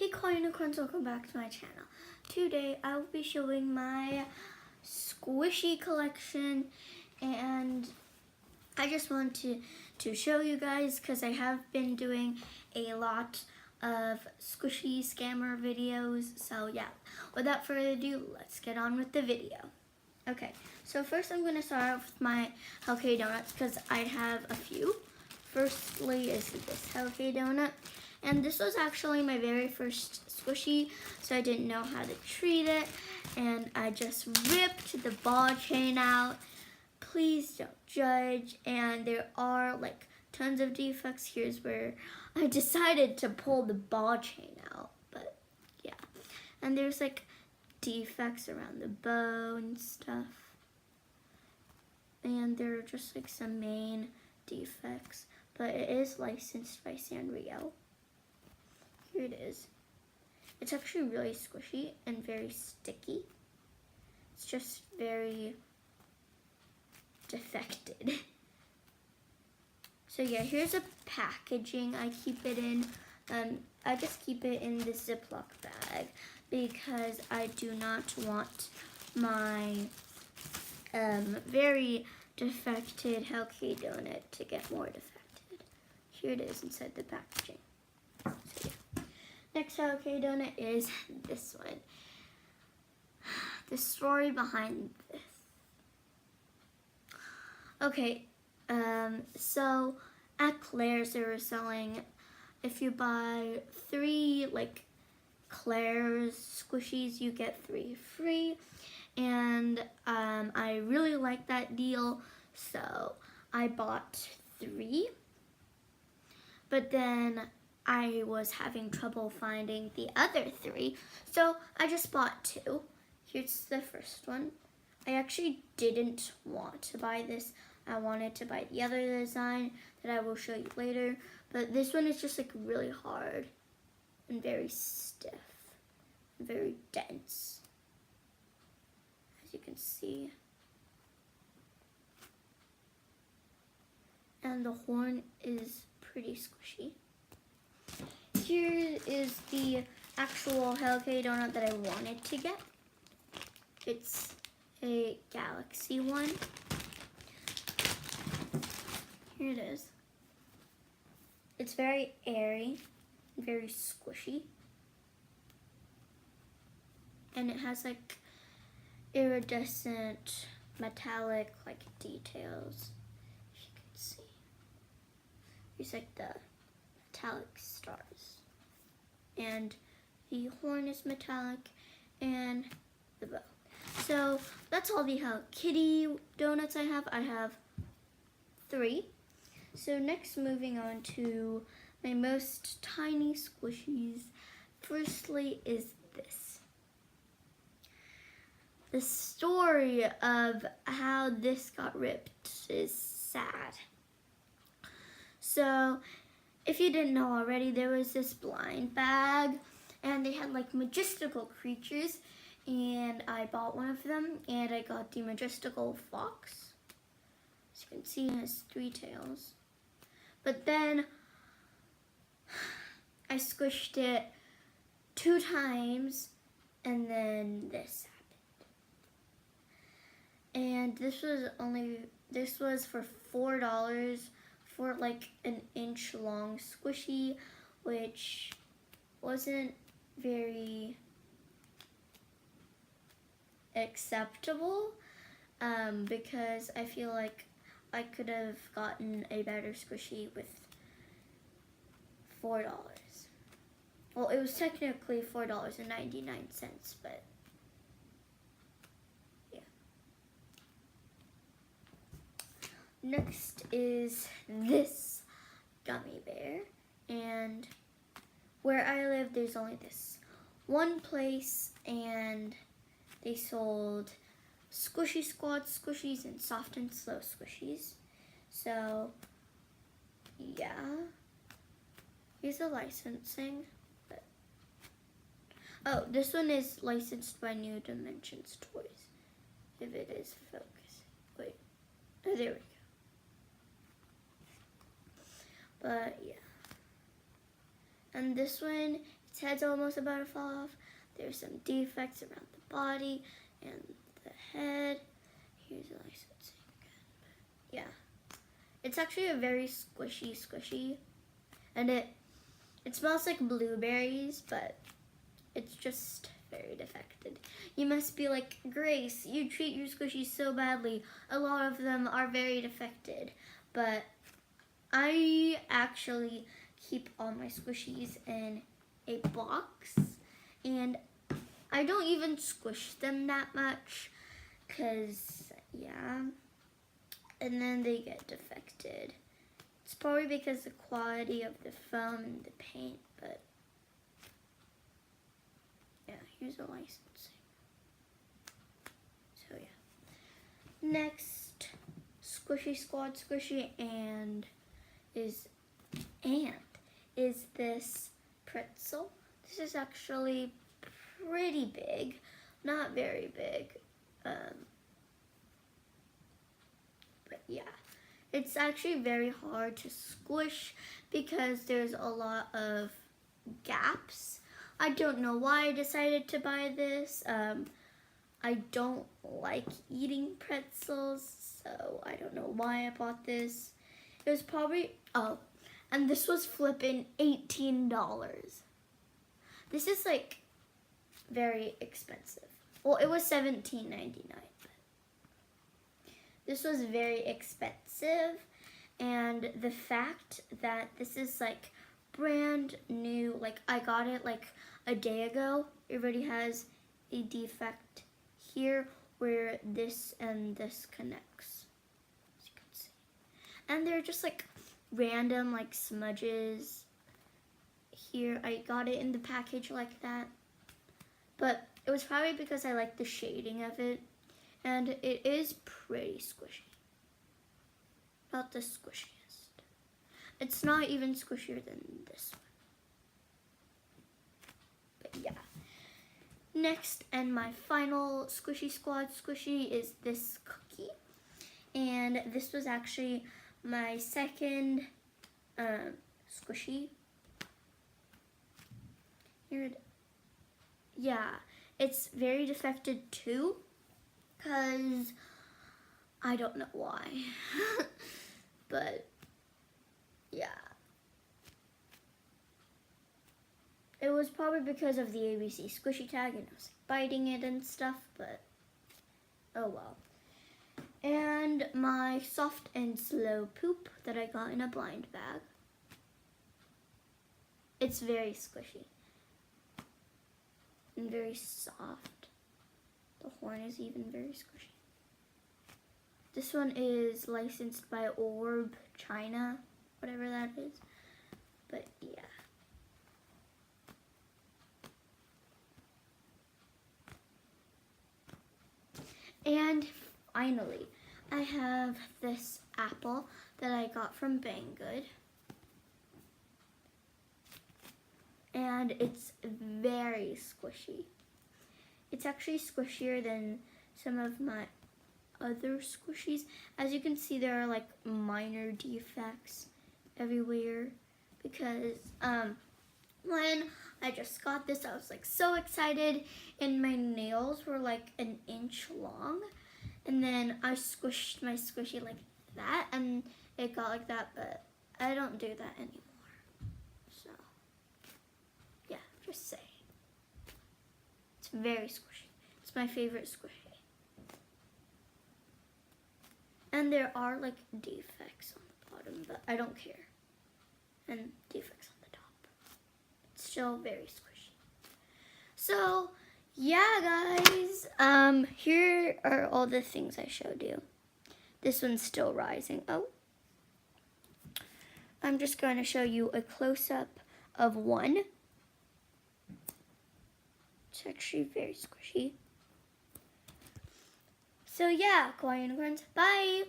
Hey Car Unicorns, welcome back to my channel. Today I will be showing my squishy collection, and I just want to show you guys because I have been doing a lot of squishy scammer videos. So yeah, without further ado, let's get on with the video. Okay, so first I'm going to start off with my Hello Kitty donuts because I have a few. Firstly is this Hello Kitty donut. And this was actually my very first squishy, so I didn't know how to treat it. And I just ripped the ball chain out. Please don't judge. And there are like tons of defects. Here's where I decided to pull the ball chain out. But yeah. And there's like defects around the bow and stuff. And there are just like some main defects. But it is licensed by Sanrio. Here it is. It's actually really squishy and very sticky. It's just very defected. So yeah, here's a packaging I keep it in. I just keep it in the Ziploc bag because I do not want my very defected Hello Kitty donut to get more defected. Here it is inside the packaging. So yeah. Next Hello Kitty donut is this one. The story behind this. Okay, so at Claire's they were selling, if you buy 3 like Claire's squishies, you get 3 free. And I really like that deal, so I bought 3. But then I was having trouble finding the other 3, so I just bought 2. Here's the first one. I actually didn't want to buy this. I wanted to buy the other design that I will show you later, but this one is just like really hard and very stiff, and very dense, as you can see. And the horn is pretty squishy. Here is the actual Hello Kitty donut that I wanted to get. It's a galaxy one. Here it is. It's very airy, very squishy. And it has like iridescent, metallic like details. If you can see. There's like the metallic stars. And the horn is metallic, and the bow. So that's all the Hello Kitty donuts I have. I have 3. So next, moving on to my most tiny squishies. Firstly is this. The story of how this got ripped is sad. So if you didn't know already, there was this blind bag, and they had like majestical creatures, and I bought one of them, and I got the majestical fox. As you can see, it has 3 tails. But then I squished it 2 times, and then this happened. And this was for $4 for like an inch long squishy, which wasn't very acceptable, because I feel like I could have gotten a better squishy with $4. Well, it was technically $4.99, but yeah. Next is this gummy bear, and where I live there's only this one place, and they sold Squishy Squad squishies and soft and slow squishies. So yeah, here's the licensing. But oh, this one is licensed by New Dimensions Toys. If it is focusing. Wait, oh, there we go. But yeah, And this one, its head's almost about to fall off. There's some defects around the body and the head. Here's a licensing again. But yeah. It's actually a very squishy. And it smells like blueberries, but it's just very defected. You must be like, Grace, you treat your squishies so badly. A lot of them are very defected. But I actually keep all my squishies in a box, and I don't even squish them that much, cause yeah, and then they get defected. It's probably because the quality of the foam and the paint, but yeah, here's a licensing. So yeah, next Squishy Squad squishy is this pretzel. This is actually pretty big, not very big, but yeah, it's actually very hard to squish because there's a lot of gaps. I don't know why I decided to buy this. I don't like eating pretzels, so I don't know why I bought this. It was probably, and this was flipping $18. This is like very expensive. Well, it was $17.99. This was very expensive, and the fact that this is like brand new, like I got it like a day ago, it already has a defect here where this and this connects, as you can see. And they're just like random like smudges here. I got it in the package like that, but it was probably because I like the shading of it, and it is pretty squishy. Not the squishiest. It's not even squishier than this one. But yeah. Next, and my final Squishy Squad squishy is this cookie. And this was actually my second squishy. Here, yeah, it's very defected too, because I don't know why. But yeah. It was probably because of the ABC squishy tag and I was biting it and stuff, but oh well. And my soft and slow poop that I got in a blind bag. It's very squishy and very soft. The horn is even very squishy. This one is licensed by Orb China, whatever that is. But yeah. And finally, I have this apple that I got from Banggood. And it's very squishy. It's actually squishier than some of my other squishies. As you can see, there are like minor defects everywhere because when I just got this, I was like so excited, and my nails were like an inch long, and then I squished my squishy like that and it got like that, but I don't do that anymore. So yeah, just saying. It's very squishy. It's my favorite squishy. And there are like defects on the bottom, but I don't care. And defects on the top. It's still very squishy. So yeah, guys, here are all the things I showed you. This one's still rising. Oh, I'm just going to show you a close-up of one. It's actually very squishy. So yeah, Kawaii Unicorns, bye!